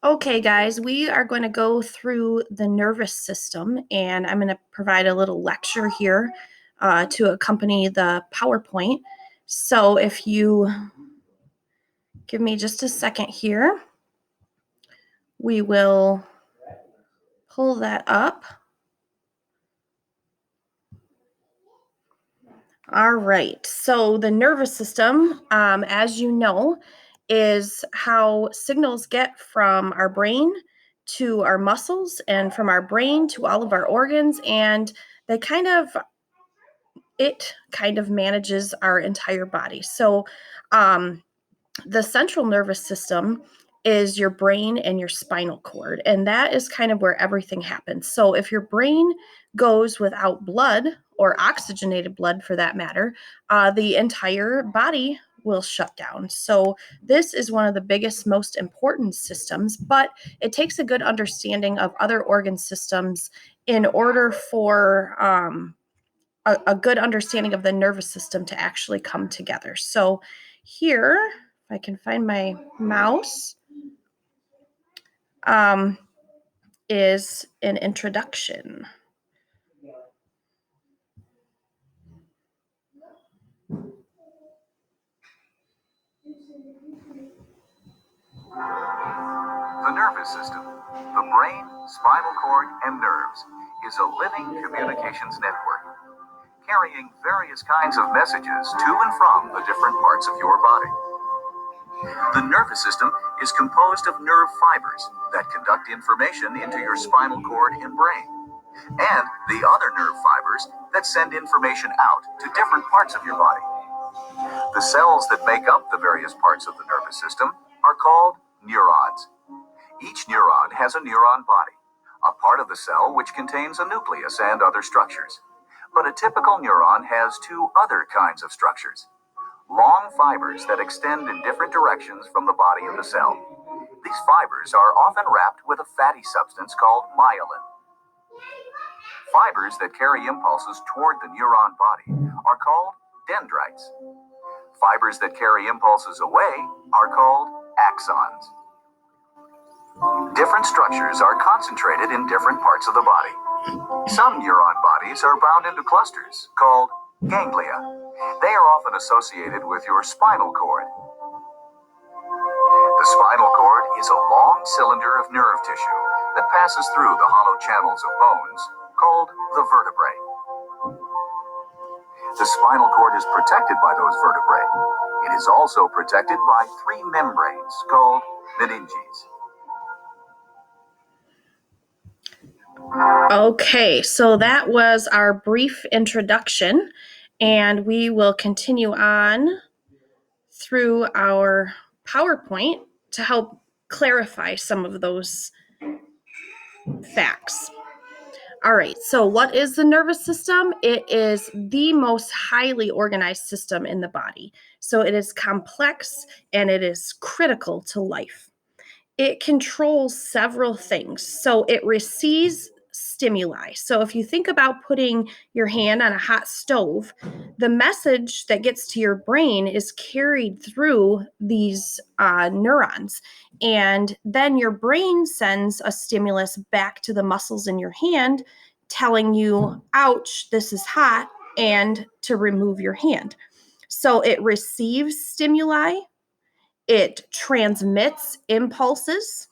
Okay, guys, we are going to go through the nervous system, and I'm going to provide a little lecture here to accompany the PowerPoint. So if you give me just a second here, we will pull that up. All right, so the nervous system, as you know, is how signals get from our brain to our muscles and from our brain to all of our organs, and they kind of manages our entire body. So the central nervous system is your brain and your spinal cord, and that is kind of where everything happens. So if your brain goes without blood, or oxygenated blood for that matter, the entire body will shut down. So this is one of the biggest, most important systems, but it takes a good understanding of other organ systems in order for a good understanding of the nervous system to actually come together. So here, if I can find my mouse, is an introduction. The nervous system, the brain, spinal cord, and nerves, is a living communications network, carrying various kinds of messages to and from the different parts of your body. The nervous system is composed of nerve fibers that conduct information into your spinal cord and brain, and the other nerve fibers that send information out to different parts of your body. The cells that make up the various parts of the nervous system are called neurons. Each neuron has a neuron body, a part of the cell which contains a nucleus and other structures. But a typical neuron has two other kinds of structures: long fibers that extend in different directions from the body of the cell. These fibers are often wrapped with a fatty substance called myelin. Fibers that carry impulses toward the neuron body are called dendrites. Fibers that carry impulses away are called axons. Different structures are concentrated in different parts of the body. Some neuron bodies are bound into clusters called ganglia. They are often associated with your spinal cord. The spinal cord is a long cylinder of nerve tissue that passes through the hollow channels of bones called the vertebrae. The spinal cord is protected by those vertebrae. It is also protected by three membranes called meninges. Okay, so that was our brief introduction, and we will continue on through our PowerPoint to help clarify some of those facts. All right, so what is the nervous system? It is the most highly organized system in the body. So it is complex and it is critical to life. It controls several things. So it receives stimuli. So if you think about putting your hand on a hot stove, the message that gets to your brain is carried through these neurons. And then your brain sends a stimulus back to the muscles in your hand, telling you, ouch, this is hot, and to remove your hand. So it receives stimuli, it transmits impulses,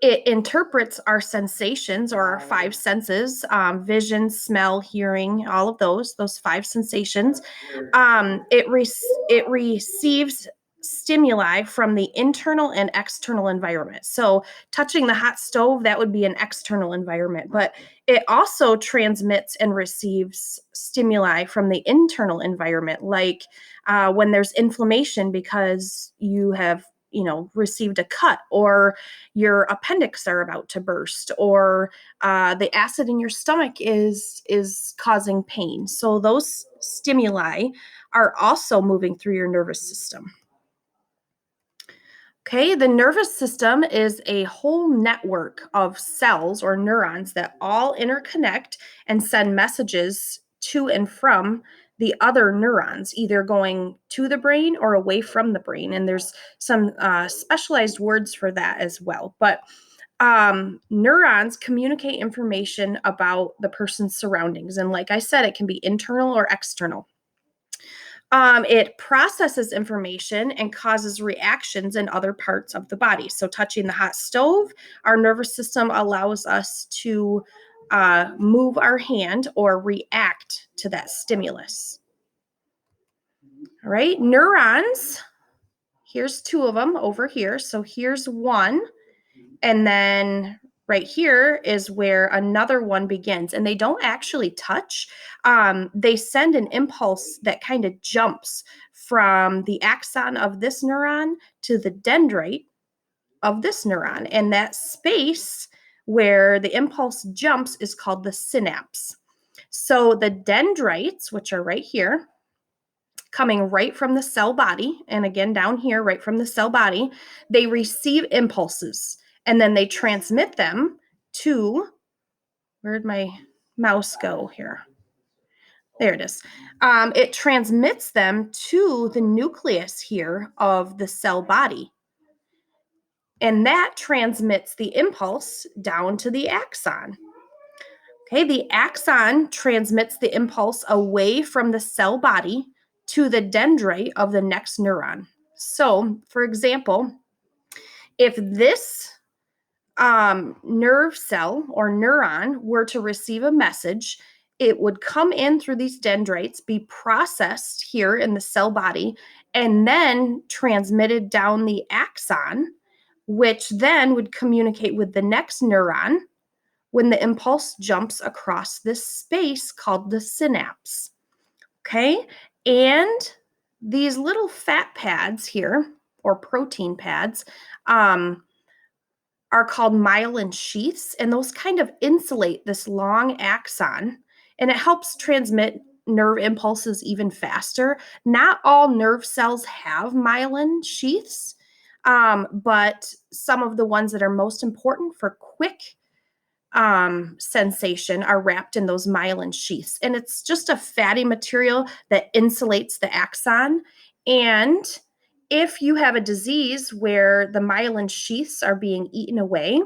it interprets our sensations or our five senses, vision, smell, hearing, all of those five sensations. It receives stimuli from the internal and external environment. So touching the hot stove, that would be an external environment, but it also transmits and receives stimuli from the internal environment, like when there's inflammation because you have received a cut, or your appendix are about to burst, or the acid in your stomach is causing pain. So those stimuli are also moving through your nervous system. Okay, the nervous system is a whole network of cells or neurons that all interconnect and send messages to and from the other neurons, either going to the brain or away from the brain. And there's some specialized words for that as well. But neurons communicate information about the person's surroundings. And like I said, it can be internal or external. It processes information and causes reactions in other parts of the body. So, touching the hot stove, our nervous system allows us to move our hand or react to that stimulus. All right, neurons. Here's two of them over here. So, here's one. And then right here is where another one begins. And they don't actually touch. They send an impulse that kind of jumps from the axon of this neuron to the dendrite of this neuron. And that space where the impulse jumps is called the synapse. So the dendrites, which are right here, coming right from the cell body, and again down here, right from the cell body, they receive impulses and then they transmit them to, where'd my mouse go here? There it is. It transmits them to the nucleus here of the cell body. And that transmits the impulse down to the axon. Okay, the axon transmits the impulse away from the cell body to the dendrite of the next neuron. So, for example, if this nerve cell or neuron were to receive a message, it would come in through these dendrites, be processed here in the cell body, and then transmitted down the axon, which then would communicate with the next neuron when the impulse jumps across this space called the synapse. Okay? And these little fat pads here, or protein pads, are called myelin sheaths, and those kind of insulate this long axon, and it helps transmit nerve impulses even faster. Not all nerve cells have myelin sheaths, but some of the ones that are most important for quick sensation are wrapped in those myelin sheaths. And it's just a fatty material that insulates the axon. And if you have a disease where the myelin sheaths are being eaten away,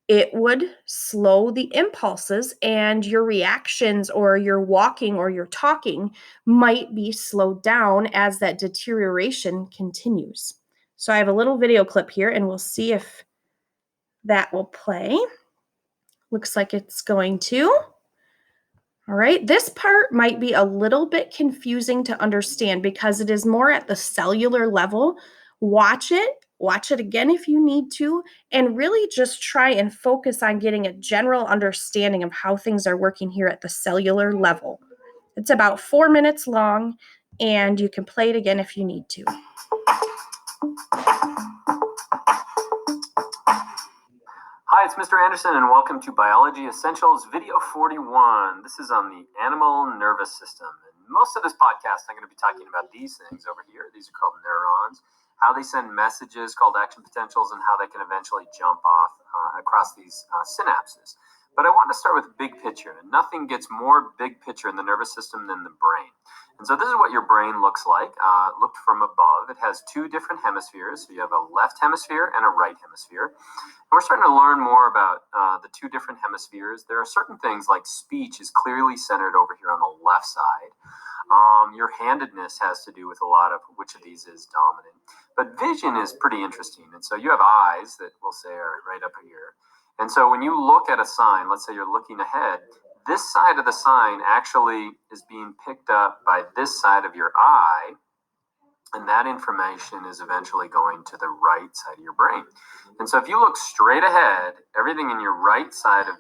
it would slow the impulses, and your reactions or your walking or your talking might be slowed down as that deterioration continues. So I have a little video clip here, and we'll see if that will play. Looks like it's going to. All right, this part might be a little bit confusing to understand because it is more at the cellular level. Watch it again if you need to, and really just try and focus on getting a general understanding of how things are working here at the cellular level. It's about 4 minutes long, and you can play it again if you need to. Hi, it's Mr. Anderson, and welcome to Biology Essentials Video 41. This is on the animal nervous system. And most of this podcast, I'm going to be talking about these things over here. These are called neurons, how they send messages called action potentials, and how they can eventually jump off across these synapses. But I want to start with big picture, and nothing gets more big picture in the nervous system than the brain. And so this is what your brain looks like, looked from above. It has two different hemispheres. So you have a left hemisphere and a right hemisphere. And we're starting to learn more about the two different hemispheres. There are certain things like speech is clearly centered over here on the left side. Your handedness has to do with a lot of which of these is dominant. But vision is pretty interesting. And so you have eyes that we'll say are right up here. And so when you look at a sign, let's say you're looking ahead, this side of the sign actually is being picked up by this side of your eye, and that information is eventually going to the right side of your brain. And so if you look straight ahead, everything in your right side of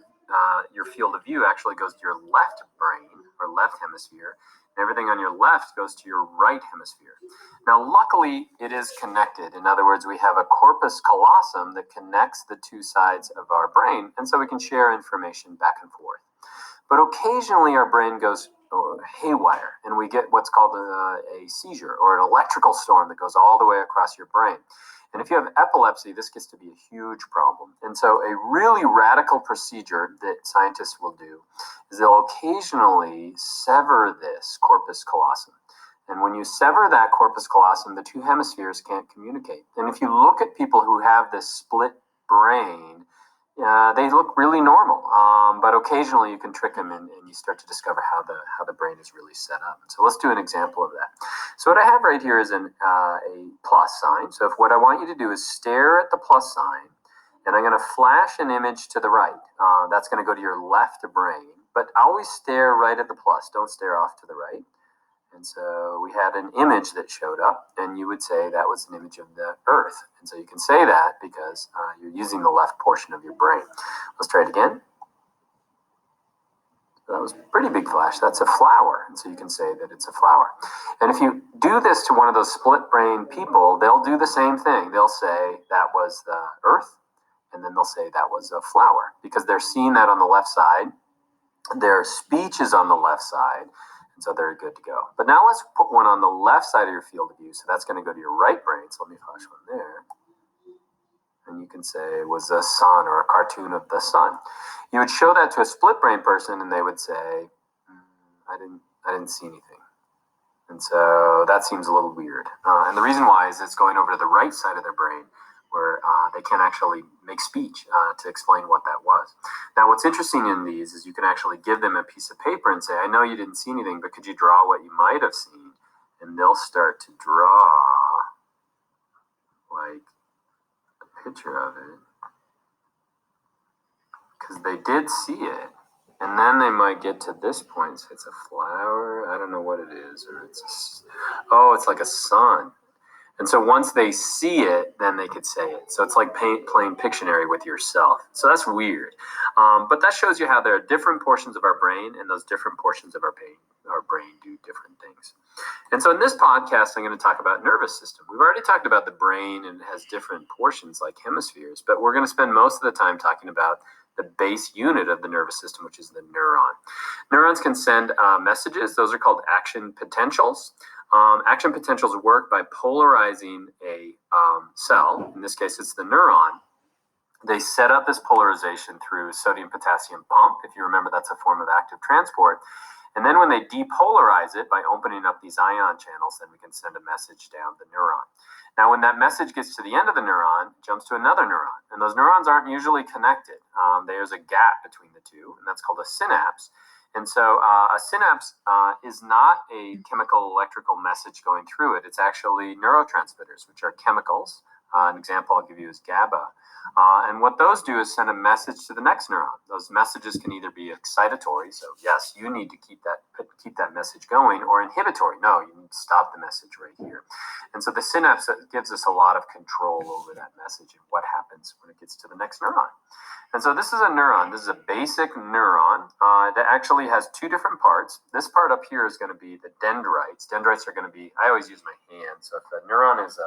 your field of view actually goes to your left brain or left hemisphere, and everything on your left goes to your right hemisphere. Now, luckily, it is connected. In other words, we have a corpus callosum that connects the two sides of our brain, and so we can share information back and forth. But occasionally our brain goes haywire, and we get what's called a seizure or an electrical storm that goes all the way across your brain. And if you have epilepsy, this gets to be a huge problem. And so a really radical procedure that scientists will do is they'll occasionally sever this corpus callosum. And when you sever that corpus callosum, the two hemispheres can't communicate. And if you look at people who have this split brain, they look really normal, but occasionally you can trick them and you start to discover how the brain is really set up. So let's do an example of that. So what I have right here is a plus sign. So if what I want you to do is stare at the plus sign, and I'm going to flash an image to the right. That's going to go to your left brain, but always stare right at the plus. Don't stare off to the right. And so we had an image that showed up, and you would say that was an image of the Earth. And so you can say that because you're using the left portion of your brain. Let's try it again. So that was a pretty big flash. That's a flower. And so you can say that it's a flower. And if you do this to one of those split brain people, they'll do the same thing. They'll say that was the Earth, and then they'll say that was a flower because they're seeing that on the left side. Their speech is on the left side. And so they're good to go. But now let's put one on the left side of your field of view. So that's going to go to your right brain. So let me flash one there. And you can say it was a sun or a cartoon of the sun. You would show that to a split brain person and they would say, I didn't see anything. And so that seems a little weird. And the reason why is it's going over to the right side of their brain where they can actually make speech to explain what that was. Now, what's interesting in these is you can actually give them a piece of paper and say, I know you didn't see anything, but could you draw what you might have seen? And they'll start to draw like a picture of it because they did see it. And then they might get to this point and say, it's a flower. I don't know what it is. Or it's like a sun. And so once they see it, then they could say it. So it's like playing Pictionary with yourself. So that's weird. But that shows you how there are different portions of our brain, and those different portions of our brain do different things. And so in this podcast, I'm going to talk about nervous system. We've already talked about the brain, and it has different portions like hemispheres, but we're going to spend most of the time talking about the base unit of the nervous system, which is the neuron. Neurons can send messages. Those are called action potentials. Action potentials work by polarizing a cell. In this case, it's the neuron. They set up this polarization through sodium-potassium pump. If you remember, that's a form of active transport. And then when they depolarize it by opening up these ion channels, then we can send a message down the neuron. Now, when that message gets to the end of the neuron, it jumps to another neuron. And those neurons aren't usually connected. There's a gap between the two, and that's called a synapse. And so a synapse is not a chemical electrical message going through it. It's actually neurotransmitters, which are chemicals. An example I'll give you is GABA. And what those do is send a message to the next neuron. Those messages can either be excitatory, so yes, you need to keep that message going, or inhibitory. No, you need to stop the message right here. And so the synapse gives us a lot of control over that message and what happens when it gets to the next neuron. And so this is a neuron. This is a basic neuron that actually has two different parts. This part up here is going to be the dendrites. Dendrites are going to be, I always use my hand. So if a neuron is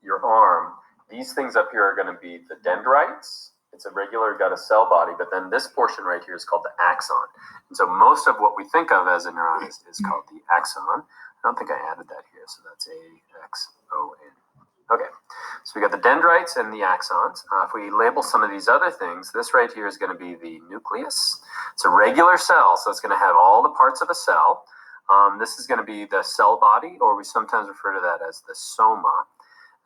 your arm, these things up here are going to be the dendrites. It's a regular, got a cell body, but then this portion right here is called the axon. And so most of what we think of as a neuron is called the axon. I don't think I added that here, so that's A-X-O-N. Okay, so we got the dendrites and the axons. If we label some of these other things, this right here is going to be the nucleus. It's a regular cell, so it's going to have all the parts of a cell. This is going to be the cell body, or we sometimes refer to that as the soma.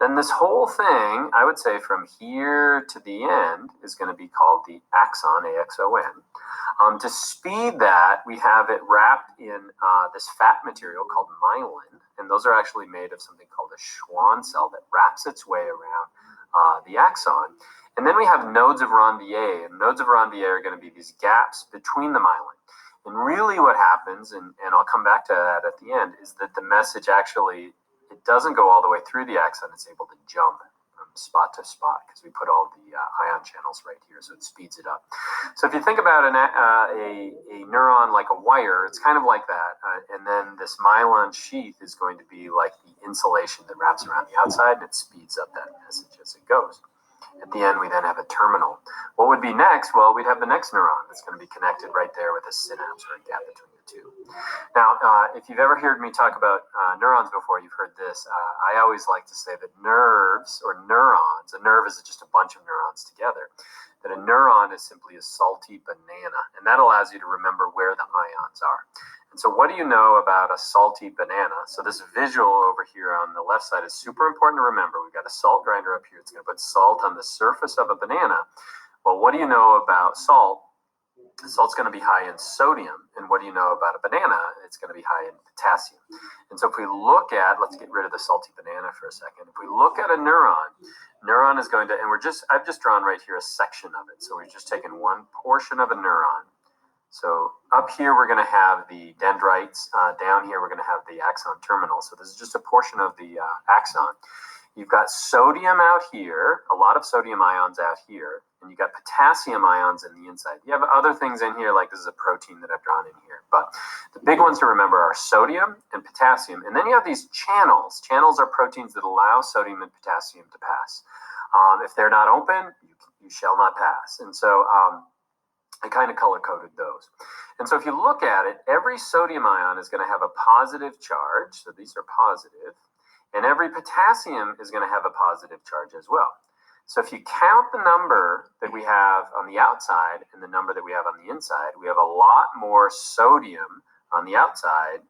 Then this whole thing, I would say from here to the end, is going to be called the axon, A-X-O-N. To speed that, we have it wrapped in this fat material called myelin, and those are actually made of something called a Schwann cell that wraps its way around the axon. And then we have nodes of Ranvier, and nodes of Ranvier are going to be these gaps between the myelin. And really what happens, and I'll come back to that at the end, is that the message actually, it doesn't go all the way through the axon. It's able to jump from spot to spot because we put all the ion channels right here, so it speeds it up. So if you think about a neuron like a wire, it's kind of like that. And then this myelin sheath is going to be like the insulation that wraps around the outside, and it speeds up that message as it goes. At the end, we then have a terminal. What would be next? Well, we'd have the next neuron that's going to be connected right there with a synapse or a gap between the too. Now, if you've ever heard me talk about neurons before, you've heard this. I always like to say that nerves or neurons, a nerve is just a bunch of neurons together, that a neuron is simply a salty banana, and that allows you to remember where the ions are. And so what do you know about a salty banana? So this visual over here on the left side is super important to remember. We've got a salt grinder up here. It's going to put salt on the surface of a banana. Well, what do you know about salt? Salt's going to be high in sodium. And what do you know about a banana? It's going to be high in potassium. And so if we look at, let's get rid of the salty banana for a second. If we look at a neuron is going to, and I've just drawn right here a section of it. So we've just taken one portion of a neuron. So up here, we're going to have the dendrites. Down here, we're going to have the axon terminal. So this is just a portion of the axon. You've got sodium out here, a lot of sodium ions out here, and you've got potassium ions in the inside. You have other things in here, like this is a protein that I've drawn in here. But the big ones to remember are sodium and potassium. And then you have these channels. Channels are proteins that allow sodium and potassium to pass. If they're not open, you shall not pass. And so I kind of color-coded those. And so if you look at it, every sodium ion is going to have a positive charge. So these are positive. And every potassium is going to have a positive charge as well. So if you count the number that we have on the outside and the number that we have on the inside, we have a lot more sodium on the outside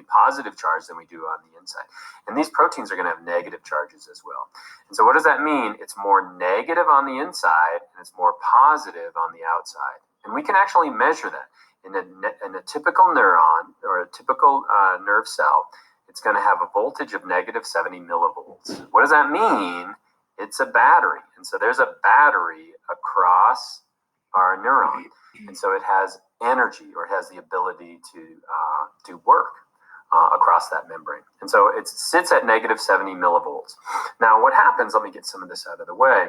positive charge than we do on the inside. And these proteins are going to have negative charges as well. And so what does that mean? It's more negative on the inside and it's more positive on the outside. And we can actually measure that. In a typical neuron or a typical nerve cell, it's going to have a voltage of negative 70 millivolts. What does that mean? It's a battery. And so there's a battery across our neuron. And so it has energy, or it has the ability to work across that membrane. And so it sits at negative 70 millivolts. Now what happens, let me get some of this out of the way,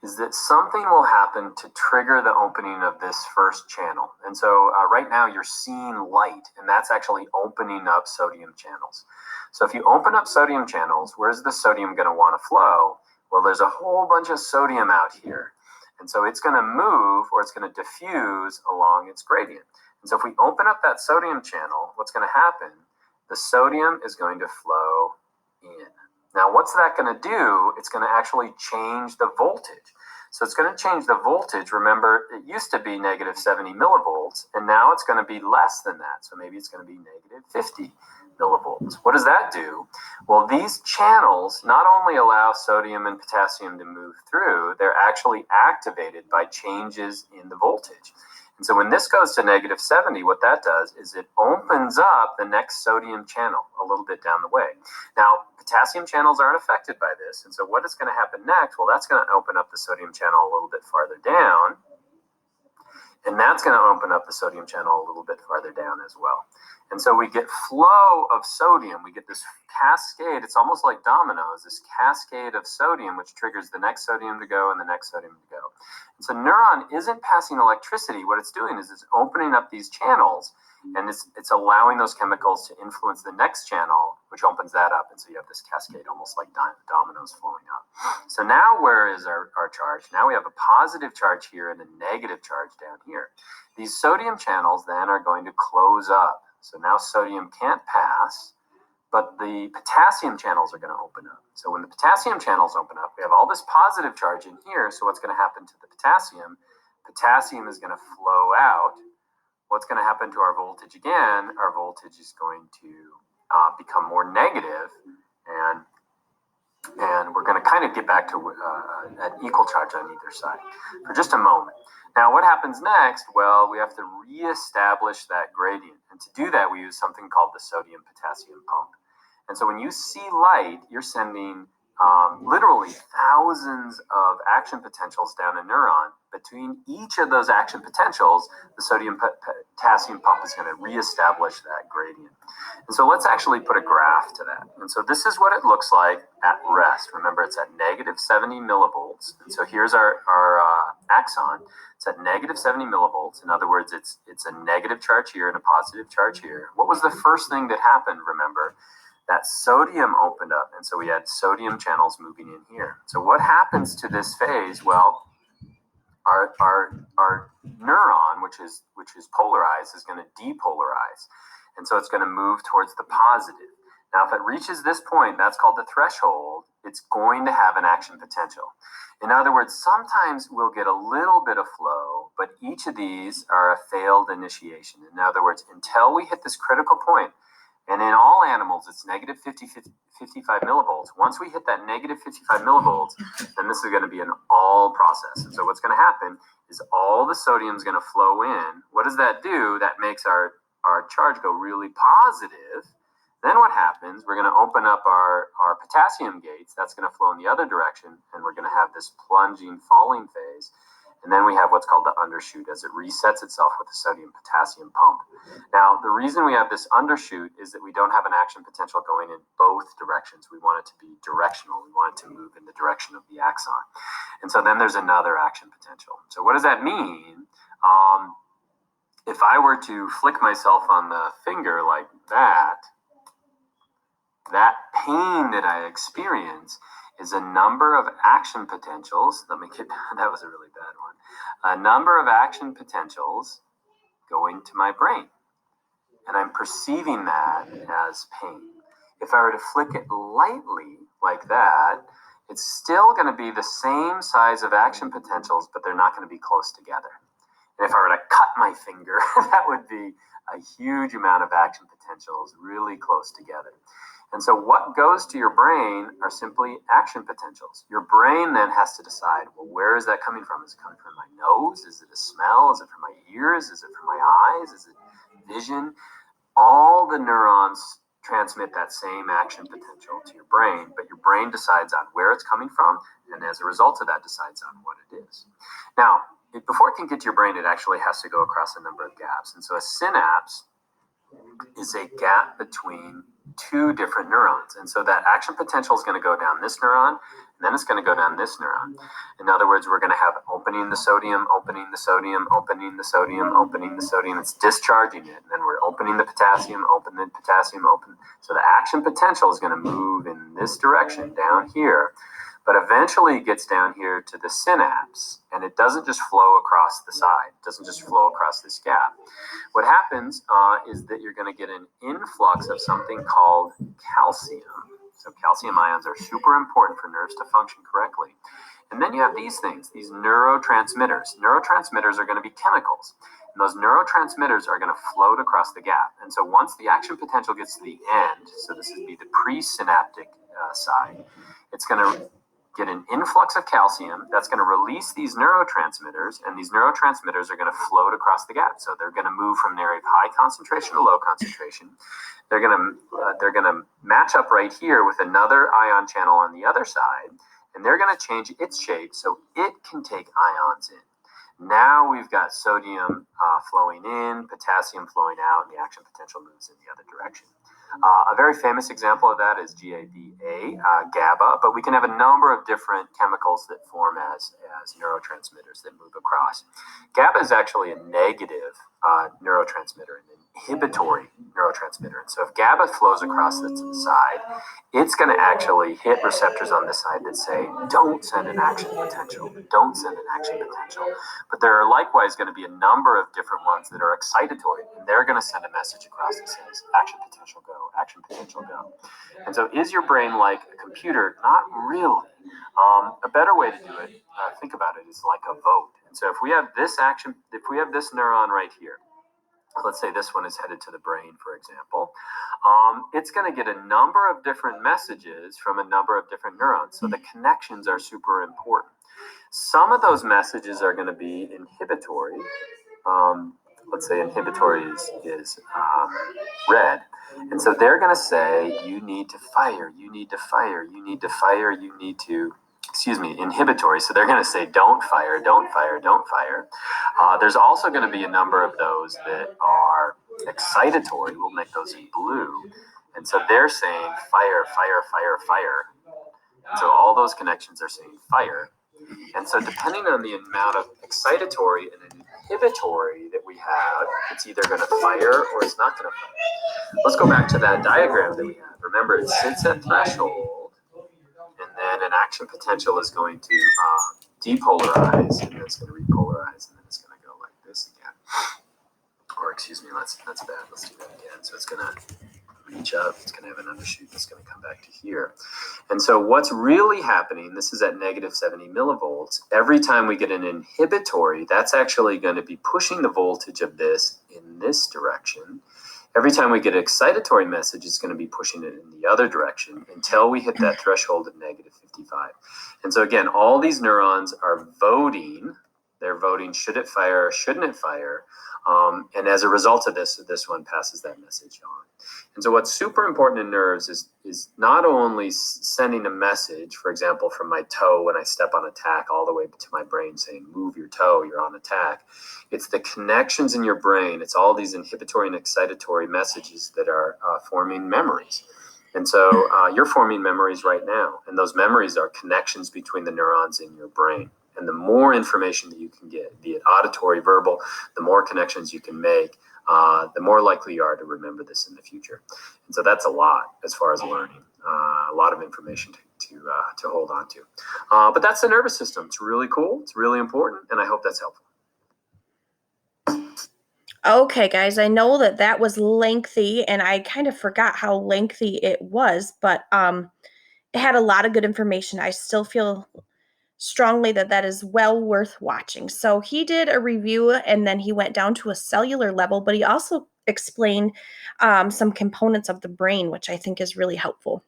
is that something will happen to trigger the opening of this first channel. And so right now you're seeing light, and that's actually opening up sodium channels. So if you open up sodium channels, where's the sodium going to want to flow? Well, there's a whole bunch of sodium out here. And so it's going to move, or it's going to diffuse along its gradient. And so if we open up that sodium channel, what's going to happen? The sodium is going to flow in. Now, what's that going to do? It's going to actually change the voltage. So it's going to change the voltage. Remember, it used to be negative 70 millivolts, and now it's going to be less than that. So maybe it's going to be negative 50 millivolts. What does that do? Well, these channels not only allow sodium and potassium to move through, they're actually activated by changes in the voltage. And so when this goes to negative 70, what that does is it opens up the next sodium channel a little bit down the way. Now, potassium channels aren't affected by this. And so what is going to happen next? Well, that's going to open up the sodium channel a little bit farther down. And that's going to open up the sodium channel a little bit farther down as well. And so we get flow of sodium. We get this cascade. It's almost like dominoes, this cascade of sodium, which triggers the next sodium to go and the next sodium to go. And so neuron isn't passing electricity. What it's doing is it's opening up these channels, and it's allowing those chemicals to influence the next channel, which opens that up. And so you have this cascade, almost like dominoes flowing up. So now where is our charge? Now we have a positive charge here and a negative charge down here. These sodium channels then are going to close up. So now sodium can't pass, but the potassium channels are going to open up. So when the potassium channels open up, we have all this positive charge in here. So what's going to happen to the potassium? Potassium is going to flow out. What's going to happen to our voltage again? Our voltage is going to become more negative, and we're going to kind of get back to an equal charge on either side for just a moment. Now, what happens next? Well, we have to reestablish that gradient. And to do that, we use something called the sodium-potassium pump. And so when you see light, you're sending literally thousands of action potentials down a neuron. Between each of those action potentials, the sodium-potassium pump is going to reestablish that gradient. And so let's actually put a graph to that. And so this is what it looks like at rest. Remember, it's at negative 70 millivolts. And so here's our axon. It's at negative 70 millivolts. In other words, it's a negative charge here and a positive charge here. What was the first thing that happened, remember? That sodium opened up, and so we had sodium channels moving in here. So what happens to this phase? Well, our neuron, which is polarized, is going to depolarize. And so it's going to move towards the positive. Now, if it reaches this point, that's called the threshold, it's going to have an action potential. In other words, sometimes we'll get a little bit of flow, but each of these are a failed initiation. In other words, until we hit this critical point, and in all animals, it's negative 55 millivolts. Once we hit that negative 55 millivolts, then this is going to be an all process. And so what's going to happen is all the sodium is going to flow in. What does that do? That makes our charge go really positive. Then what happens, we're going to open up our potassium gates. That's going to flow in the other direction, and we're going to have this plunging, falling phase. And then we have what's called the undershoot as it resets itself with the sodium-potassium pump. Now, the reason we have this undershoot is that we don't have an action potential going in both directions. We want it to be directional. We want it to move in the direction of the axon. And so then there's another action potential. So what does that mean? If I were to flick myself on the finger like that pain that I experience is a number of action potentials. That was a really bad one. A number of action potentials going to my brain. And I'm perceiving that as pain. If I were to flick it lightly like that, it's still going to be the same size of action potentials, but they're not going to be close together. And if I were to cut my finger, that would be a huge amount of action potentials really close together. And so what goes to your brain are simply action potentials. Your brain then has to decide, well, where is that coming from? Is it coming from my nose? Is it a smell? Is it from my ears? Is it from my eyes? Is it vision? All the neurons transmit that same action potential to your brain, but your brain decides on where it's coming from, and as a result of that, decides on what it is. Now, before it can get to your brain, it actually has to go across a number of gaps. And so a synapse is a gap between two different neurons. And so that action potential is going to go down this neuron, and then it's going to go down this neuron. In other words, we're going to have opening the sodium, opening the sodium, opening the sodium, opening the sodium. It's discharging it. And then we're opening the potassium, open the potassium, open. So the action potential is going to move in this direction down here. But eventually it gets down here to the synapse, and it doesn't just flow across the side. It doesn't just flow across this gap. What happens is that you're going to get an influx of something called calcium. So calcium ions are super important for nerves to function correctly. And then you have these things, these neurotransmitters. Neurotransmitters are going to be chemicals. And those neurotransmitters are going to float across the gap. And so once the action potential gets to the end, so this would be the presynaptic side, it's going to get an influx of calcium that's going to release these neurotransmitters, and these neurotransmitters are going to float across the gap. So they're going to move from an area of high concentration to low concentration. They're going to match up right here with another ion channel on the other side, and they're going to change its shape so it can take ions in. Now we've got sodium flowing in, potassium flowing out, and the action potential moves in the other direction. A very famous example of that is GABA, GABA, but we can have a number of different chemicals that form as neurotransmitters that move across. GABA is actually a negative neurotransmitter, an inhibitory neurotransmitter. And so if GABA flows across the side, it's going to actually hit receptors on this side that say, don't send an action potential, don't send an action potential. But there are likewise going to be a number of different ones that are excitatory, and they're going to send a message across that says, action potential go, action potential go. And so is your brain like a computer? Not really. A better way to do it, think about it, is like a vote. And so if we have this neuron right here, let's say this one is headed to the brain, for example, it's going to get a number of different messages from a number of different neurons. So the connections are super important. Some of those messages are going to be inhibitory. Let's say inhibitory is red. And so they're going to say, you need to fire, you need to fire, you need to fire, you need to, inhibitory. So they're going to say, don't fire, don't fire, don't fire. There's also going to be a number of those that are excitatory. We'll make those in blue. And so they're saying fire, fire, fire, fire. And so all those connections are saying fire. And so depending on the amount of excitatory and inhibitory that we have, it's either going to fire or it's not going to fire. Let's go back to that diagram that we have. Remember, it sits at threshold, and then an action potential is going to depolarize, and then it's going to repolarize, and then it's going to go like this again. Or excuse me, that's bad. Let's do that again. So it's going to reach up. It's going to have an undershoot that's going to come back to here. And so what's really happening, this is at negative 70 millivolts. Every time we get an inhibitory, that's actually going to be pushing the voltage of this in this direction. Every time we get an excitatory message, it's going to be pushing it in the other direction until we hit that threshold of negative 55. And so again, all these neurons are voting. They're voting, should it fire, shouldn't it fire? And as a result of this one passes that message on. And so what's super important in nerves is not only sending a message, for example, from my toe when I step on a tack all the way to my brain saying, move your toe, you're on a tack. It's the connections in your brain. It's all these inhibitory and excitatory messages that are forming memories. And so you're forming memories right now. And those memories are connections between the neurons in your brain. And the more information that you can get, be it auditory, verbal, the more connections you can make, the more likely you are to remember this in the future. And so that's a lot as far as learning, a lot of information to hold on to. But that's the nervous system. It's really cool. It's really important. And I hope that's helpful. Okay, guys, I know that was lengthy, and I kind of forgot how lengthy it was, but it had a lot of good information. I still feel strongly that is well worth watching. So he did a review, and then he went down to a cellular level, but he also explained some components of the brain, which I think is really helpful.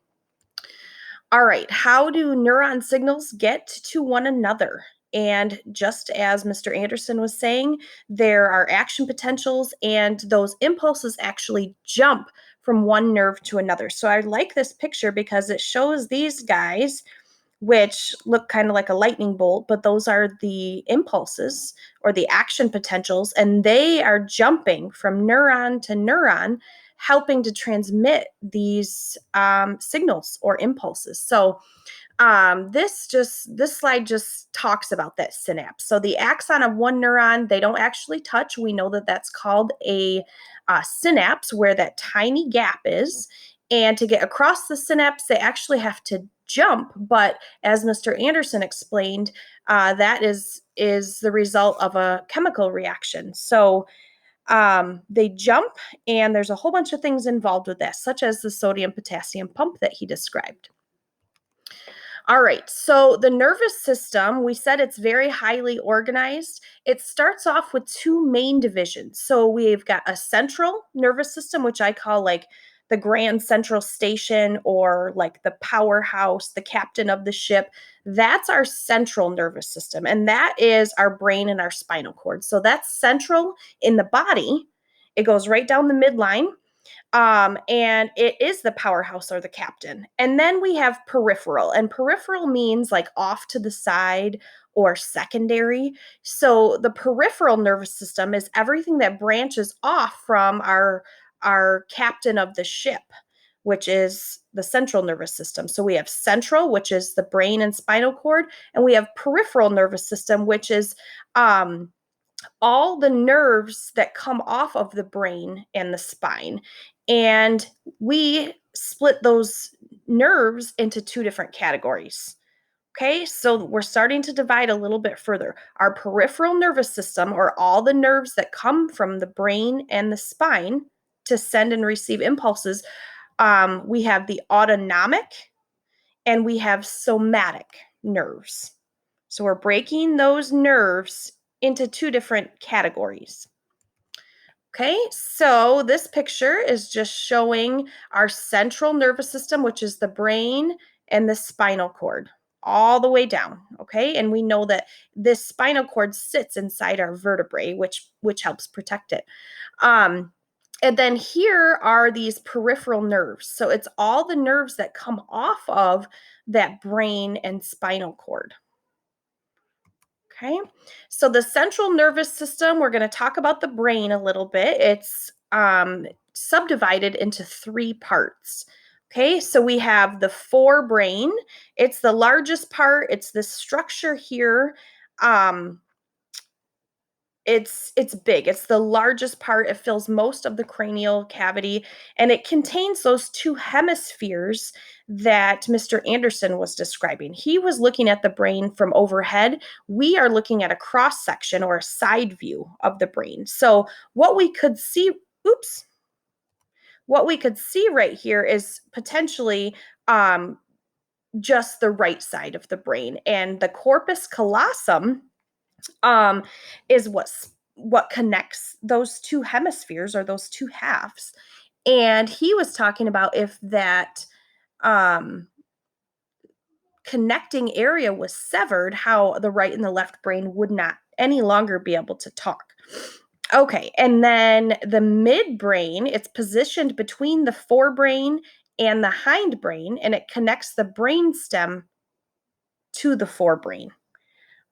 All right, how do neuron signals get to one another? And just as Mr. Anderson was saying, there are action potentials, and those impulses actually jump from one nerve to another. So I like this picture because it shows these guys, which look kind of like a lightning bolt, but those are the impulses or the action potentials, and they are jumping from neuron to neuron, helping to transmit these signals or impulses. So this slide just talks about that synapse. So the axon of one neuron, they don't actually touch. We know that that's called a synapse, where that tiny gap is. And to get across the synapse, they actually have to jump. But as Mr. Anderson explained, that is the result of a chemical reaction. So they jump, and there's a whole bunch of things involved with that, such as the sodium-potassium pump that he described. All right, so the nervous system, we said it's very highly organized. It starts off with two main divisions. So we've got a central nervous system, which I call like the Grand Central Station, or like the powerhouse, the captain of the ship. That's our central nervous system, and that is our brain and our spinal cord. So that's central in the body. It goes right down the midline. And it is the powerhouse or the captain. And then we have peripheral, and peripheral means like off to the side or secondary. So the peripheral nervous system is everything that branches off from our captain of the ship, which is the central nervous system. So we have central, which is the brain and spinal cord, and we have peripheral nervous system, which is all the nerves that come off of the brain and the spine. And we split those nerves into two different categories. Okay, so we're starting to divide a little bit further. Our peripheral nervous system, or all the nerves that come from the brain and the spine to send and receive impulses, we have the autonomic and we have somatic nerves. So we're breaking those nerves into two different categories. Okay, so this picture is just showing our central nervous system, which is the brain and the spinal cord, all the way down. Okay, and we know that this spinal cord sits inside our vertebrae, which helps protect it. And then here are these peripheral nerves. So it's all the nerves that come off of that brain and spinal cord. Okay, so the central nervous system, we're going to talk about the brain a little bit. It's subdivided into three parts. Okay, so we have the forebrain. It's the largest part. It's this structure here. It's big. It's the largest part. It fills most of the cranial cavity, and it contains those two hemispheres that Mr. Anderson was describing. He was looking at the brain from overhead. We are looking at a cross section or a side view of the brain. So what we could see, what we could see right here is potentially just the right side of the brain, and the corpus callosum is what connects those two hemispheres or those two halves. And he was talking about if that um, connecting area was severed, how the right and the left brain would not any longer be able to talk. Okay, and then the midbrain, it's positioned between the forebrain and the hindbrain, and it connects the brainstem to the forebrain.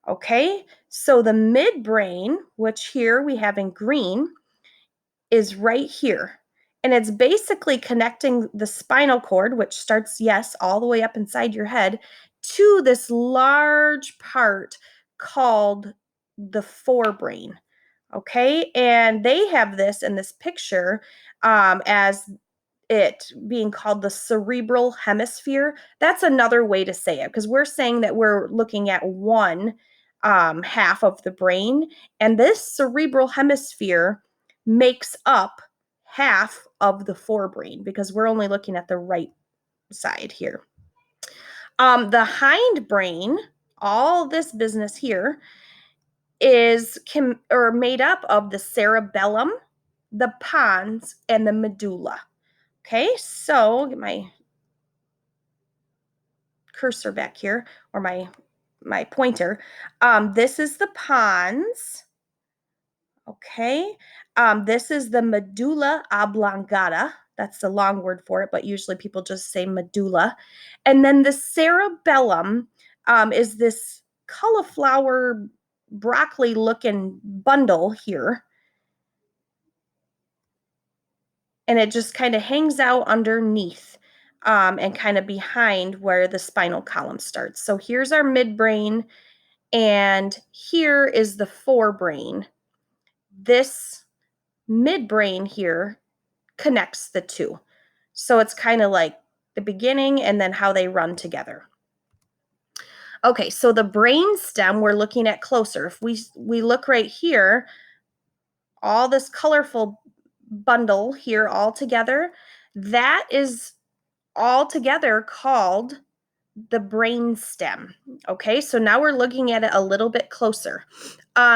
Okay, so the midbrain, which here we have in green, is right here. And it's basically connecting the spinal cord, which starts, yes, all the way up inside your head, to this large part called the forebrain. Okay, and they have this in this picture as it being called the cerebral hemisphere. That's another way to say it, because we're saying that we're looking at one half of the brain, and this cerebral hemisphere makes up half of the forebrain because we're only looking at the right side here. The hindbrain, all this business here, is made up of the cerebellum, the pons, and the medulla. Okay, so get my cursor back here, or my pointer. This is the pons. Okay, this is the medulla oblongata. That's the long word for it, but usually people just say medulla. And then the cerebellum is this cauliflower broccoli looking bundle here. And it just kind of hangs out underneath and kind of behind where the spinal column starts. So here's our midbrain, and here is the forebrain. This midbrain here connects the two. So it's kind of like the beginning and then how they run together. Okay, so the brain stem we're looking at closer. If we look right here, all this colorful bundle here all together, that is all together called the brain stem. Okay, so now we're looking at it a little bit closer.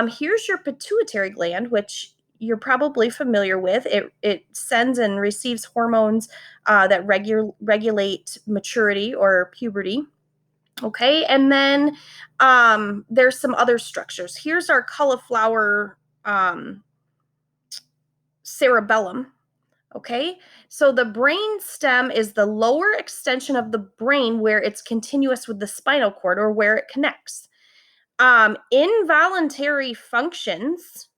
Here's your pituitary gland, which you're probably familiar with. It sends and receives hormones that regulate maturity or puberty. Okay, and then there's some other structures. Here's our cauliflower cerebellum. Okay, so the brain stem is the lower extension of the brain where it's continuous with the spinal cord, or where it connects. Involuntary functions,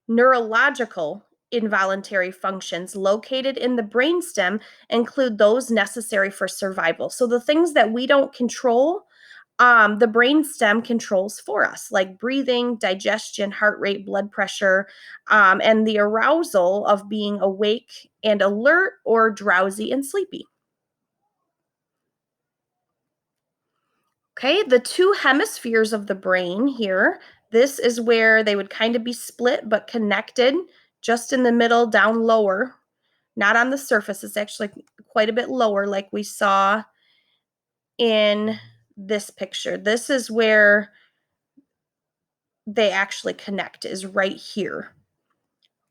neurological involuntary functions located in the brainstem include those necessary for survival. So the things that we don't control, the brainstem controls for us, like breathing, digestion, heart rate, blood pressure, and the arousal of being awake and alert or drowsy and sleepy. Okay, the two hemispheres of the brain here, this is where they would kind of be split but connected just in the middle, down lower, not on the surface. It's actually quite a bit lower, like we saw in this picture. This is where they actually connect, is right here.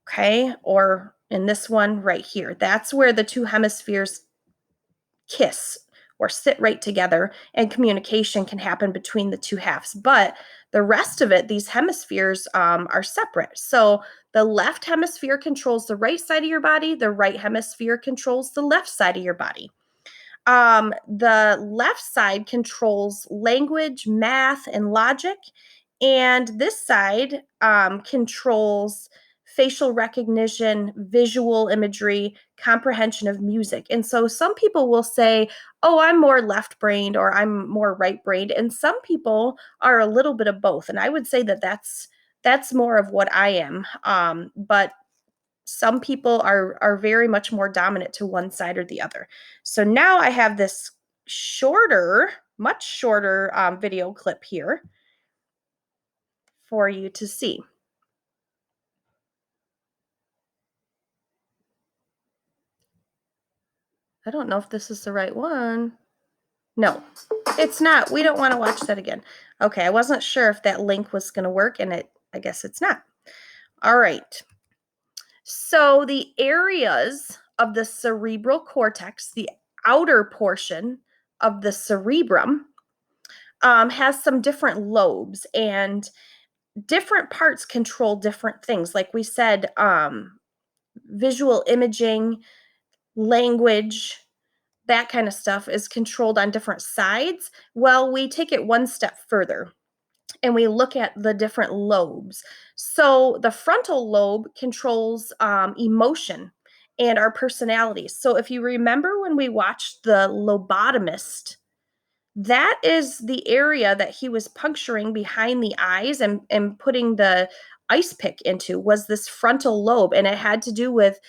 Okay, or in this one right here. That's where the two hemispheres kiss or sit right together, and communication can happen between the two halves. But the rest of it, these hemispheres are separate. So the left hemisphere controls the right side of your body, the right hemisphere controls the left side of your body. The left side controls language, math, and logic, and this side controls facial recognition, visual imagery, comprehension of music. And so some people will say, oh, I'm more left-brained or I'm more right-brained. And some people are a little bit of both. And I would say that that's That's more of what I am. But some people are very much more dominant to one side or the other. So now I have this much shorter video clip here for you to see. I don't know if this is the right one. No, it's not. We don't want to watch that again. Okay, I wasn't sure if that link was going to work, and I guess it's not. All right. So the areas of the cerebral cortex, the outer portion of the cerebrum, has some different lobes, and different parts control different things. Like we said, visual imaging, language, that kind of stuff is controlled on different sides. Well, we take it one step further and we look at the different lobes. So the frontal lobe controls emotion and our personalities. So if you remember when we watched the lobotomist, that is the area that he was puncturing behind the eyes and putting the ice pick into, was this frontal lobe. And it had to do with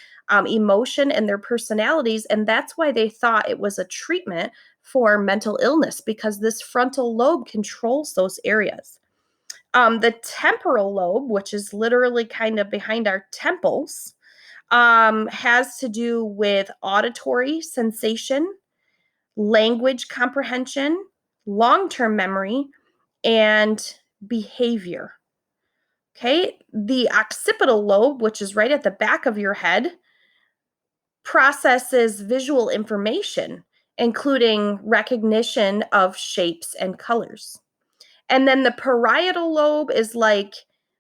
emotion and their personalities. And that's why they thought it was a treatment for mental illness, because this frontal lobe controls those areas. The temporal lobe, which is literally kind of behind our temples, has to do with auditory sensation, language comprehension, long-term memory, and behavior. Okay, the occipital lobe, which is right at the back of your head, processes visual information, including recognition of shapes and colors. And then the parietal lobe is like,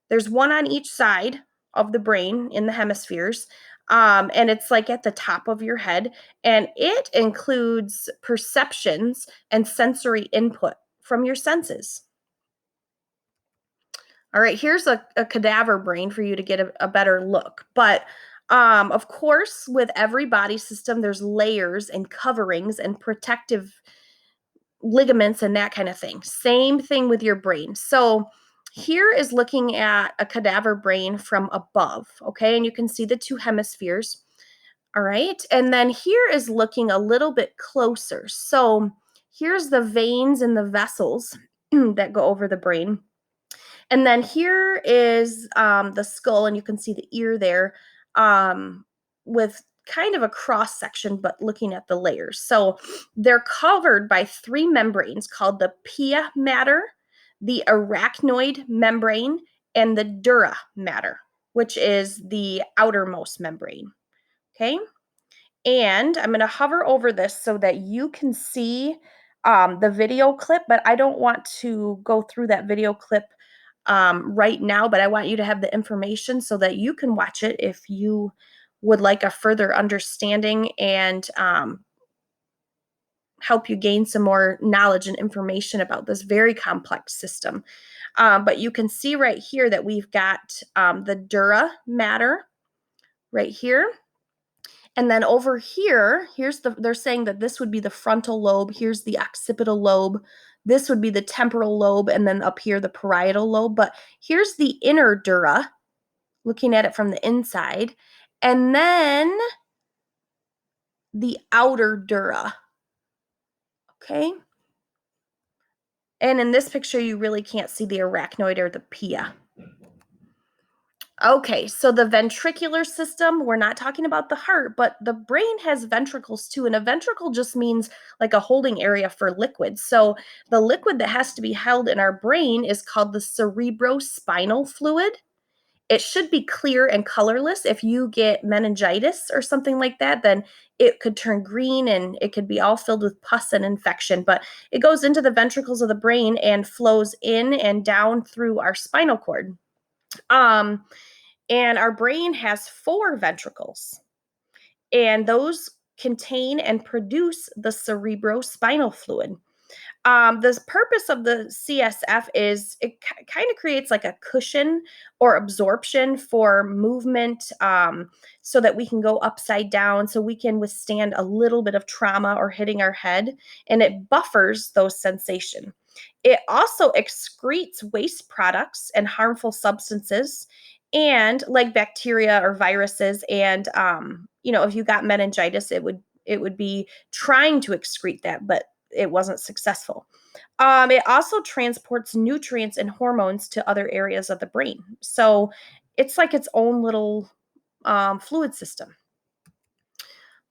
there's one on each side of the brain in the hemispheres. And it's like at the top of your head. And it includes perceptions and sensory input from your senses. All right, here's a cadaver brain for you to get a better look. But of course, with every body system, there's layers and coverings and protective ligaments and that kind of thing. Same thing with your brain. So here is looking at a cadaver brain from above, okay? And you can see the two hemispheres, all right? And then here is looking a little bit closer. So here's the veins and the vessels that go over the brain. And then here is the skull, and you can see the ear there with kind of a cross section, but looking at the layers. So they're covered by three membranes called the pia mater, the arachnoid membrane, and the dura mater, which is the outermost membrane. Okay. And I'm going to hover over this so that you can see the video clip, but I don't want to go through that video clip right now, but I want you to have the information so that you can watch it if you would like a further understanding and help you gain some more knowledge and information about this very complex system. But you can see right here that we've got the dura mater right here. And then over here, they're saying that this would be the frontal lobe. Here's the occipital lobe. This would be the temporal lobe. And then up here, the parietal lobe. But here's the inner dura, looking at it from the inside. And then the outer dura. Okay. And in this picture, you really can't see the arachnoid or the pia. Okay, so the ventricular system, we're not talking about the heart, but the brain has ventricles too. And a ventricle just means like a holding area for liquid. So the liquid that has to be held in our brain is called the cerebrospinal fluid. It should be clear and colorless. If you get meningitis or something like that, then it could turn green and it could be all filled with pus and infection. But it goes into the ventricles of the brain and flows in and down through our spinal cord. And our brain has 4 ventricles, and those contain and produce the cerebrospinal fluid. The purpose of the CSF is it kind of creates like a cushion or absorption for movement, so that we can go upside down, so we can withstand a little bit of trauma or hitting our head, and it buffers those sensations. It also excretes waste products and harmful substances, and like bacteria or viruses. And if you got meningitis, it would be trying to excrete that, but it wasn't successful. It also transports nutrients and hormones to other areas of the brain. So it's like its own little fluid system.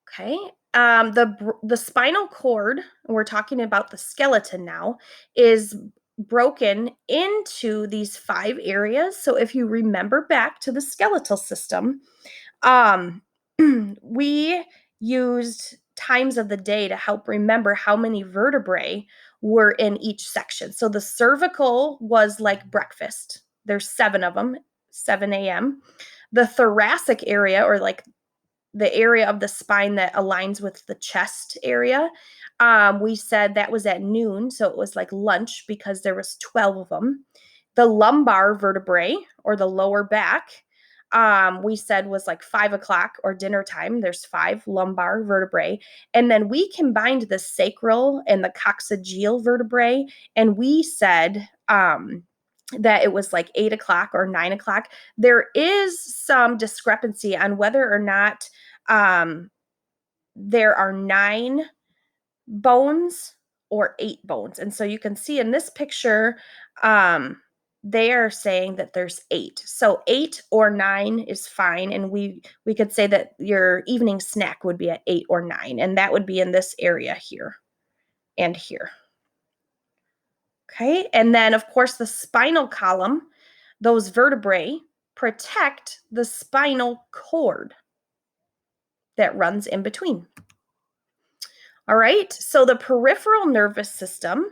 Okay. The spinal cord, we're talking about the skeleton now, is broken into these 5 areas. So if you remember back to the skeletal system, um, we used times of the day to help remember how many vertebrae were in each section. So the cervical was like breakfast. There's 7 of them, 7 a.m. The thoracic area, or like the area of the spine that aligns with the chest area, we said that was at noon. So it was like lunch because there was 12 of them. The lumbar vertebrae, or the lower back, we said was like 5 o'clock or dinner time. There's 5 lumbar vertebrae. And then we combined the sacral and the coccygeal vertebrae. And we said that it was like 8 o'clock or 9 o'clock. There is some discrepancy on whether or not there are 9 bones or 8 bones. And so you can see in this picture, they are saying that there's 8. So 8 or 9 is fine. And we could say that your evening snack would be at 8 or 9. And that would be in this area here and here. Okay. And then, of course, the spinal column, those vertebrae protect the spinal cord that runs in between. All right. So the peripheral nervous system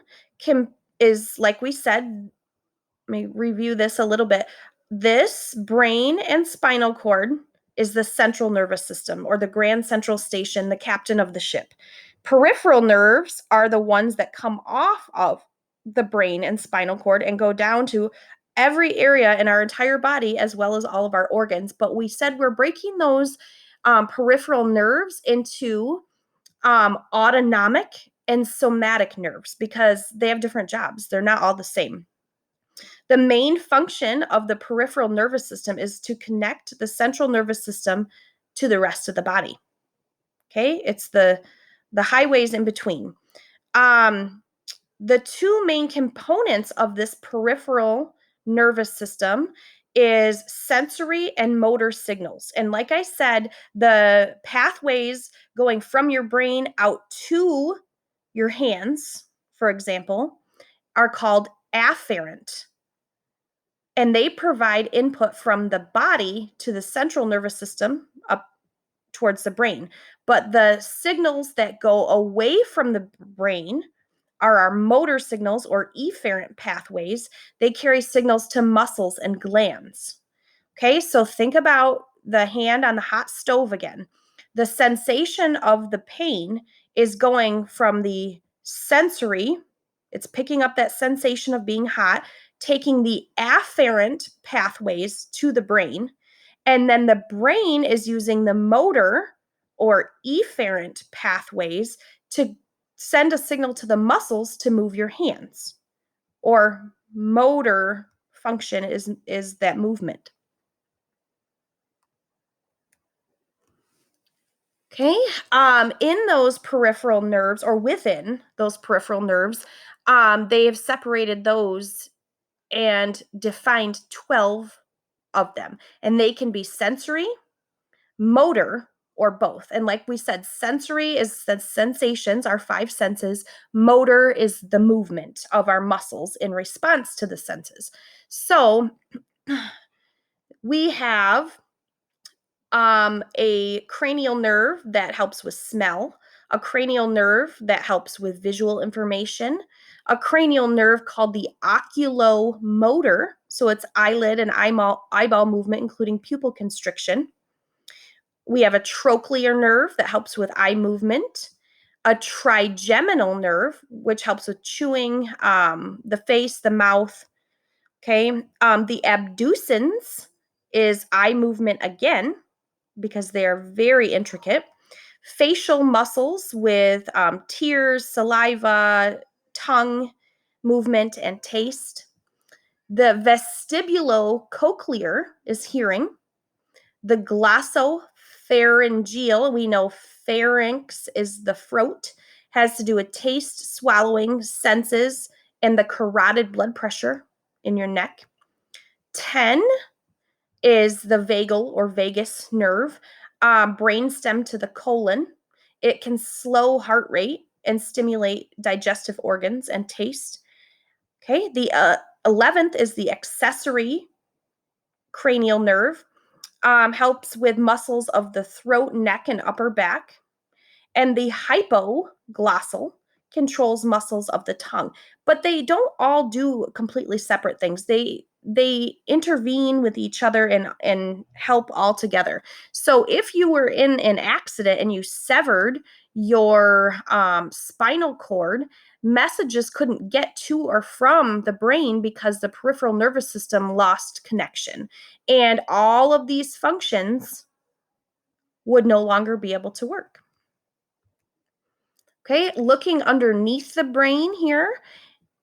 is, like we said, let me review this a little bit. This brain and spinal cord is the central nervous system, or the grand central station, the captain of the ship. Peripheral nerves are the ones that come off of the brain and spinal cord and go down to every area in our entire body, as well as all of our organs. But we said we're breaking those peripheral nerves into autonomic and somatic nerves because they have different jobs. They're not all the same. The main function of the peripheral nervous system is to connect the central nervous system to the rest of the body. Okay, it's the highways in between. The 2 main components of this peripheral nervous system is sensory and motor signals. And like I said, the pathways going from your brain out to your hands, for example, are called afferent. And they provide input from the body to the central nervous system up towards the brain. But the signals that go away from the brain are our motor signals, or efferent pathways. They carry signals to muscles and glands. Okay, so think about the hand on the hot stove again. The sensation of the pain is going from the sensory, it's picking up that sensation of being hot, taking the afferent pathways to the brain, and then the brain is using the motor or efferent pathways to send a signal to the muscles to move your hands. Or motor function is that movement. Okay. In those peripheral nerves, or within those peripheral nerves, they have separated those and defined 12 of them. And they can be sensory, motor, or both. And like we said, sensory is the sensations, our 5 senses. Motor is the movement of our muscles in response to the senses. So we have a cranial nerve that helps with smell, a cranial nerve that helps with visual information, a cranial nerve called the oculomotor. So it's eyelid and eyeball movement, including pupil constriction. We have a trochlear nerve that helps with eye movement, a trigeminal nerve, which helps with chewing, the face, the mouth. Okay. The abducens is eye movement again, because they are very intricate. Facial muscles with tears, saliva, tongue, movement, and taste. The vestibulocochlear is hearing. The glossopharyngeal, we know pharynx is the throat, has to do with taste, swallowing, senses, and the carotid blood pressure in your neck. 10 is the vagal or vagus nerve, brainstem to the colon. It can slow heart rate and stimulate digestive organs and taste. Okay, the 11th is the accessory cranial nerve. Helps with muscles of the throat, neck, and upper back. And the hypoglossal controls muscles of the tongue. But they don't all do completely separate things. They intervene with each other and help all together. So if you were in an accident and you severed your spinal cord, messages couldn't get to or from the brain because the peripheral nervous system lost connection. And all of these functions would no longer be able to work. Okay, looking underneath the brain here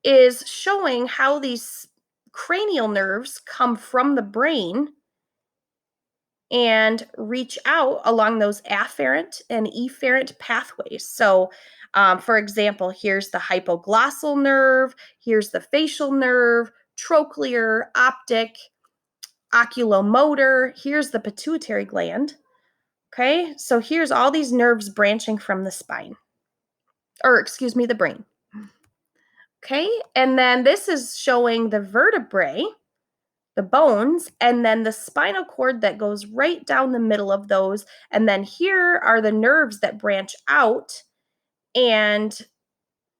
is showing how these cranial nerves come from the brain and reach out along those afferent and efferent pathways. So, for example, here's the hypoglossal nerve, here's the facial nerve, trochlear, optic, oculomotor, here's the pituitary gland. Okay, so here's all these nerves branching from the spine, or excuse me, the brain. Okay, and then this is showing the vertebrae, the bones, and then the spinal cord that goes right down the middle of those. And then here are the nerves that branch out and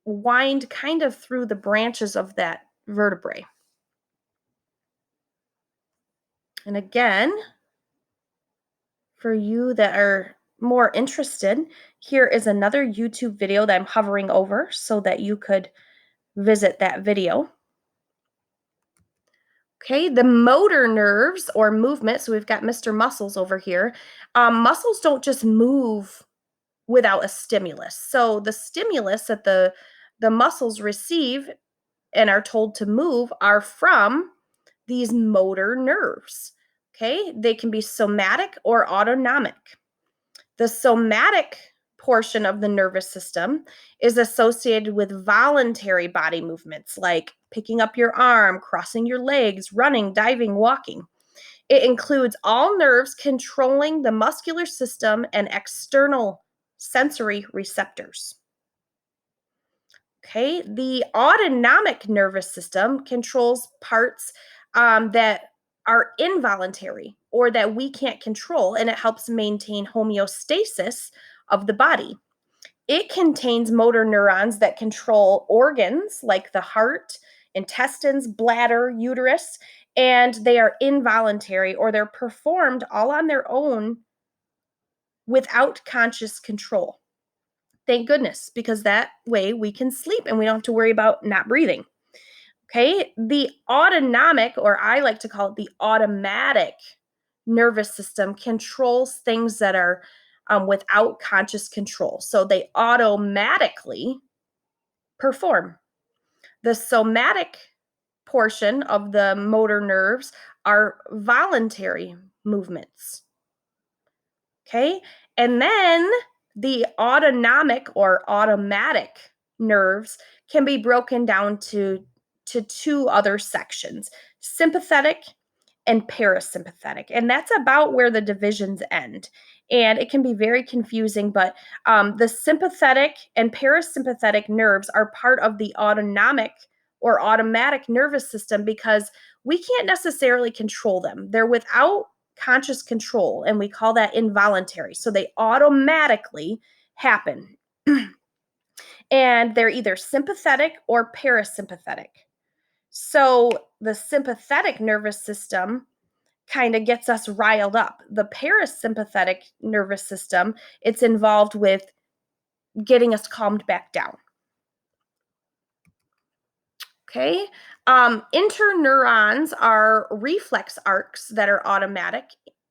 wind kind of through the branches of that vertebrae. And again, for you that are more interested, here is another YouTube video that I'm hovering over so that you could visit that video. Okay, the motor nerves or movement. So we've got Mr. Muscles over here. Muscles don't just move without a stimulus. So the stimulus that the muscles receive and are told to move are from these motor nerves. Okay, they can be somatic or autonomic. The somatic portion of the nervous system is associated with voluntary body movements like picking up your arm, crossing your legs, running, diving, walking. It includes all nerves controlling the muscular system and external sensory receptors. Okay, the autonomic nervous system controls parts that are involuntary or that we can't control, and it helps maintain homeostasis of the body. It contains motor neurons that control organs like the heart, intestines, bladder, uterus, and they are involuntary or they're performed all on their own without conscious control. Thank goodness, because that way we can sleep and we don't have to worry about not breathing. Okay, the autonomic, or I like to call it the automatic nervous system, controls things that are without conscious control. So they automatically perform. The somatic portion of the motor nerves are voluntary movements. Okay, and then the autonomic or automatic nerves can be broken down to two other sections, sympathetic and parasympathetic. And that's about where the divisions end. And it can be very confusing, but the sympathetic and parasympathetic nerves are part of the autonomic or automatic nervous system because we can't necessarily control them. They're without conscious control, and we call that involuntary. So they automatically happen. And they're either sympathetic or parasympathetic. So the sympathetic nervous system kind of gets us riled up. The parasympathetic nervous system, it's involved with getting us calmed back down. Okay. Interneurons are reflex arcs that are automatic,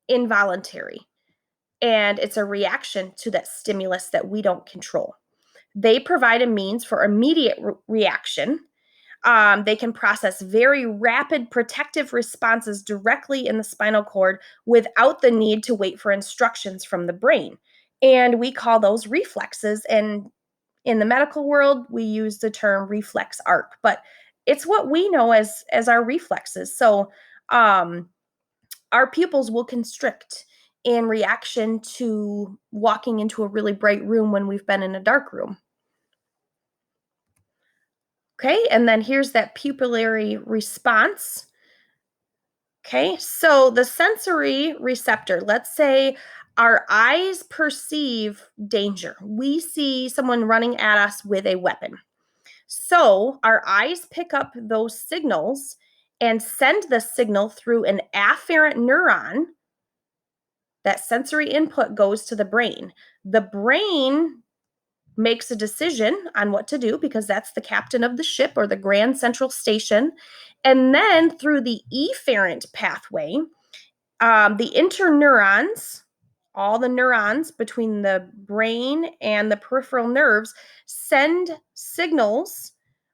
involuntary, and it's a reaction to that stimulus that we don't control. They provide a means for immediate reaction. They can process very rapid protective responses directly in the spinal cord without the need to wait for instructions from the brain. And we call those reflexes. And in the medical world, we use the term reflex arc, but it's what we know as our reflexes. So our pupils will constrict in reaction to walking into a really bright room when we've been in a dark room. Okay, and then here's that pupillary response. Okay, so the sensory receptor, let's say our eyes perceive danger. We see someone running at us with a weapon. So our eyes pick up those signals and send the signal through an afferent neuron. That sensory input goes to the brain. The brain makes a decision on what to do because that's the captain of the ship or the grand central station. And then through the efferent pathway, the interneurons, all the neurons between the brain and the peripheral nerves, send signals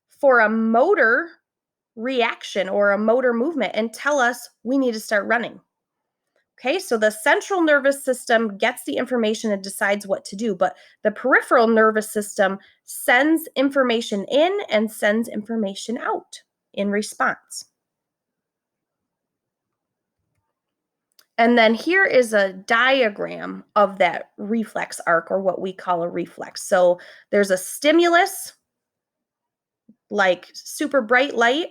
for a motor reaction or a motor movement and tell us we need to start running. Okay, so the central nervous system gets the information and decides what to do, but the peripheral nervous system sends information in and sends information out in response. And then here is a diagram of that reflex arc, or what we call a reflex. So there's a stimulus, like super bright light.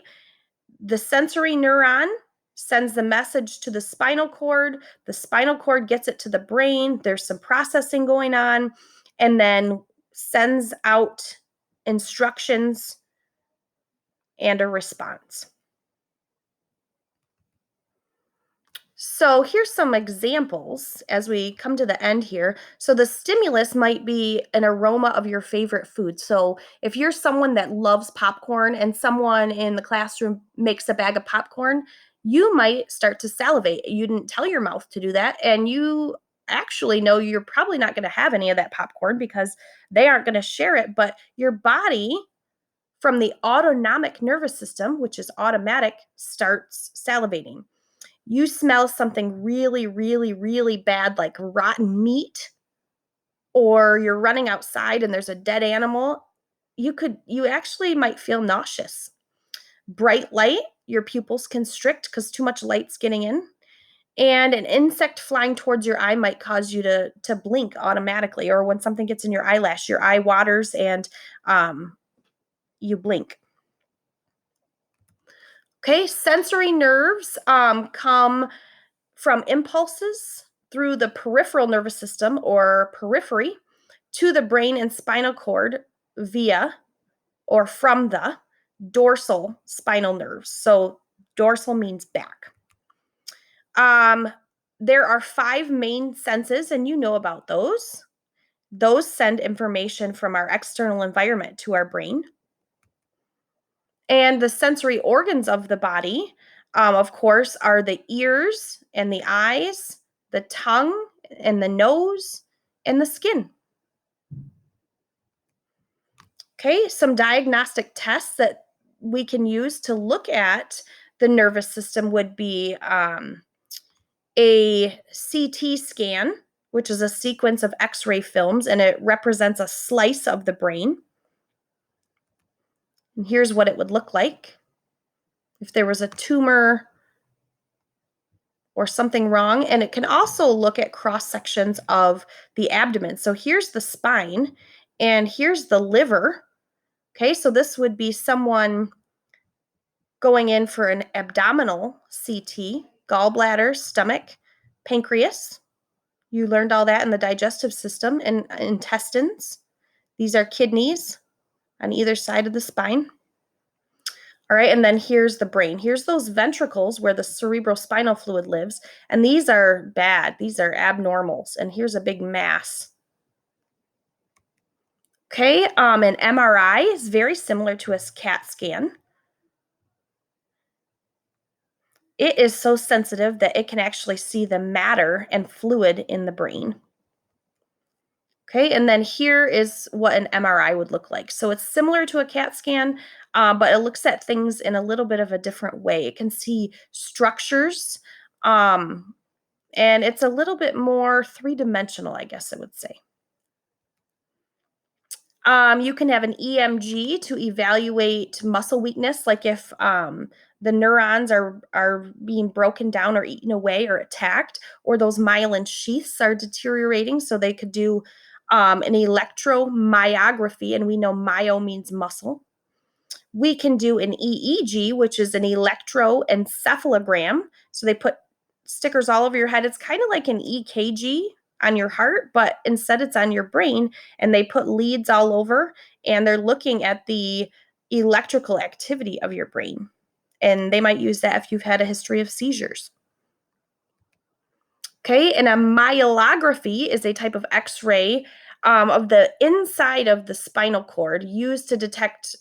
The sensory neuron sends the message to the spinal cord. The spinal cord gets it to the brain. There's some processing going on, and then sends out instructions and a response. So here's some examples as we come to the end here. So the stimulus might be an aroma of your favorite food. So if you're someone that loves popcorn and someone in the classroom makes a bag of popcorn, you might start to salivate. You didn't tell your mouth to do that, and you actually know you're probably not going to have any of that popcorn because they aren't going to share it, but your body from the autonomic nervous system, which is automatic, starts salivating. You smell something really, really, really bad, like rotten meat, or you're running outside and there's a dead animal, you actually might feel nauseous. Bright light, your pupils constrict because too much light's getting in. And an insect flying towards your eye might cause you to blink automatically, or when something gets in your eyelash, your eye waters and you blink. Okay, sensory nerves come from impulses through the peripheral nervous system or periphery to the brain and spinal cord via or from the dorsal spinal nerves. So dorsal means back. There are 5 main senses, and you know about those. Those send information from our external environment to our brain. And the sensory organs of the body, of course, are the ears and the eyes, the tongue and the nose, and the skin. Okay, some diagnostic tests that we can use to look at the nervous system would be a CT scan, which is a sequence of X-ray films, and it represents a slice of the brain. And here's what it would look like if there was a tumor or something wrong. And it can also look at cross sections of the abdomen. So here's the spine and here's the liver. Okay, so this would be someone going in for an abdominal CT, gallbladder, stomach, pancreas. You learned all that in the digestive system, and intestines. These are kidneys on either side of the spine. All right, and then here's the brain. Here's those ventricles where the cerebrospinal fluid lives, and these are bad. These are abnormals, and here's a big mass. Okay, an MRI is very similar to a CAT scan. It is so sensitive that it can actually see the matter and fluid in the brain. Okay, and then here is what an MRI would look like. So it's similar to a CAT scan, but it looks at things in a little bit of a different way. It can see structures, and it's a little bit more three-dimensional, I guess I would say. You can have an EMG to evaluate muscle weakness, like if the neurons are being broken down or eaten away or attacked, or those myelin sheaths are deteriorating. So they could do an electromyography, and we know myo means muscle. We can do an EEG, which is an electroencephalogram. So they put stickers all over your head. It's kind of like an EKG on your heart, but instead it's on your brain, and they put leads all over, and they're looking at the electrical activity of your brain. And they might use that if you've had a history of seizures. Okay, and a myelography is a type of X-ray of the inside of the spinal cord used to detect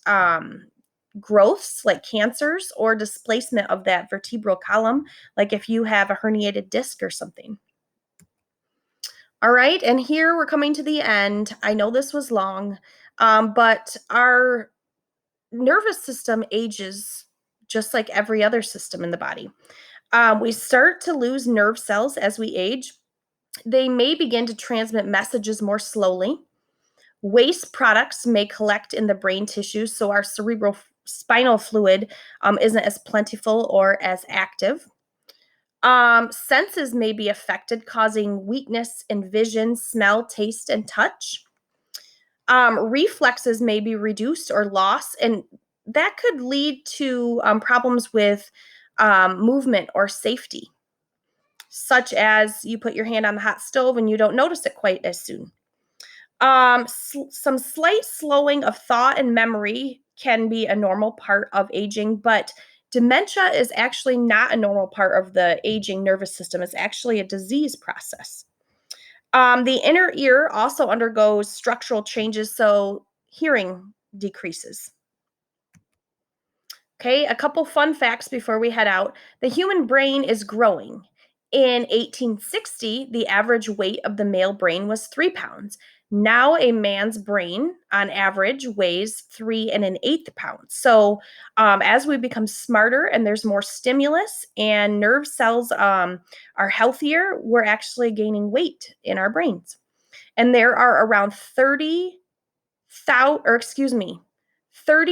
growths like cancers or displacement of that vertebral column, like if you have a herniated disc or something. All right, and here we're coming to the end. I know this was long, but our nervous system ages just like every other system in the body. We start to lose nerve cells as we age. They may begin to transmit messages more slowly. Waste products may collect in the brain tissue, so our cerebral spinal fluid isn't as plentiful or as active. Senses may be affected, causing weakness in vision, smell, taste, and touch. Reflexes may be reduced or lost, and that could lead to problems with movement or safety, such as you put your hand on the hot stove and you don't notice it quite as soon. Some slight slowing of thought and memory can be a normal part of aging, but dementia is actually not a normal part of the aging nervous system. It's actually a disease process. The inner ear also undergoes structural changes, so hearing decreases. Okay, a couple fun facts before we head out. The human brain is growing. In 1860, the average weight of the male brain was 3 pounds. Now, a man's brain, on average, weighs 3 1/8 pounds. So, as we become smarter and there's more stimulus and nerve cells are healthier, we're actually gaining weight in our brains. And there are around 30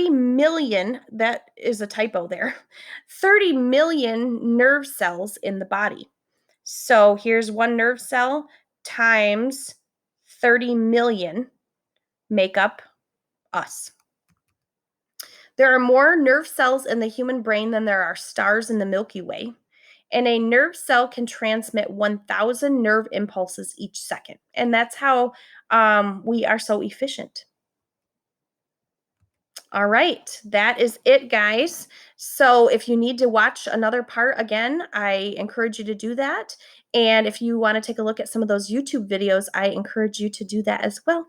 million, that is a typo there, 30 million nerve cells in the body. So here's one nerve cell times 30 million make up us. There are more nerve cells in the human brain than there are stars in the Milky Way. And a nerve cell can transmit 1,000 nerve impulses each second. And that's how we are so efficient. All right, that is it, guys. So if you need to watch another part again, I encourage you to do that. And if you want to take a look at some of those YouTube videos, I encourage you to do that as well.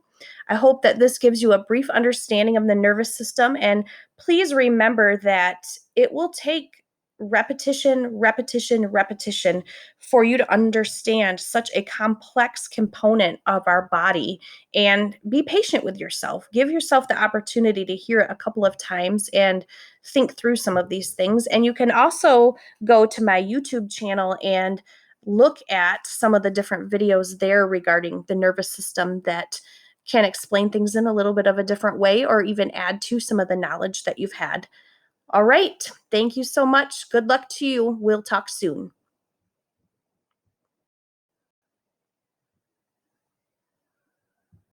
I hope that this gives you a brief understanding of the nervous system. And please remember that it will take repetition, repetition, repetition for you to understand such a complex component of our body. And be patient with yourself. Give yourself the opportunity to hear it a couple of times and think through some of these things. And you can also go to my YouTube channel and look at some of the different videos there regarding the nervous system that can explain things in a little bit of a different way or even add to some of the knowledge that you've had. All right. Thank you so much. Good luck to you. We'll talk soon.